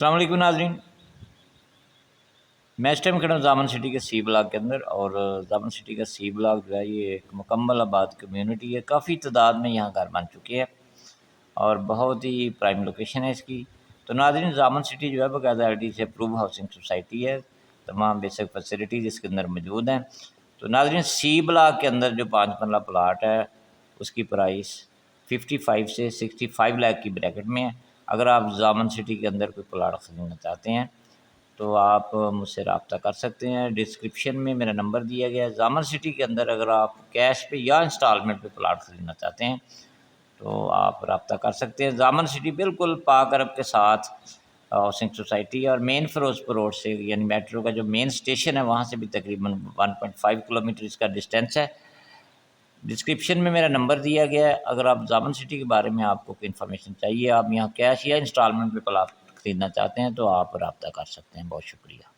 السلام علیکم ناظرین، میں اس ٹائم کھڑا ہوں زامن سٹی کے سی بلاک کے اندر، اور زامن سٹی کا سی بلاک جو ہے یہ ایک مکمل آباد کمیونٹی ہے۔ کافی تعداد میں یہاں گھر بن چکے ہیں اور بہت ہی پرائم لوکیشن ہے اس کی۔ تو ناظرین، زامن سٹی جو ہے باقاعدہ LD سے اپروو ہاؤسنگ سوسائٹی ہے، تمام بیسک فیسلٹیز اس کے اندر موجود ہیں۔ تو ناظرین، سی بلاک کے اندر جو 5 مرلہ پلاٹ ہے اس کی پرائس 55 سے 65 لاکھ کی بریکٹ میں ہے۔ اگر آپ زامن سٹی کے اندر کوئی پلاٹ خریدنا چاہتے ہیں تو آپ مجھ سے رابطہ کر سکتے ہیں۔ ڈسکرپشن میں میرا نمبر دیا گیا ہے۔ زامن سٹی کے اندر اگر آپ کیش پہ یا انسٹالمنٹ پہ پلاٹ خریدنا چاہتے ہیں تو آپ رابطہ کر سکتے ہیں۔ زامن سٹی بالکل پاک عرب کے ساتھ ہاؤسنگ سوسائٹی ہے، اور مین فیروزپور روڈ سے، یعنی میٹرو کا جو مین اسٹیشن ہے وہاں سے بھی تقریباً 1.5 کلومیٹر اس کا ڈسٹینس ہے۔ ڈسکرپشن میں میرا نمبر دیا گیا ہے۔ اگر آپ زامن سٹی کے بارے میں آپ کو کوئی انفارمیشن چاہیے، آپ یہاں کیش یا انسٹالمنٹ پہ پلاٹ خریدنا چاہتے ہیں تو آپ رابطہ کر سکتے ہیں۔ بہت شکریہ۔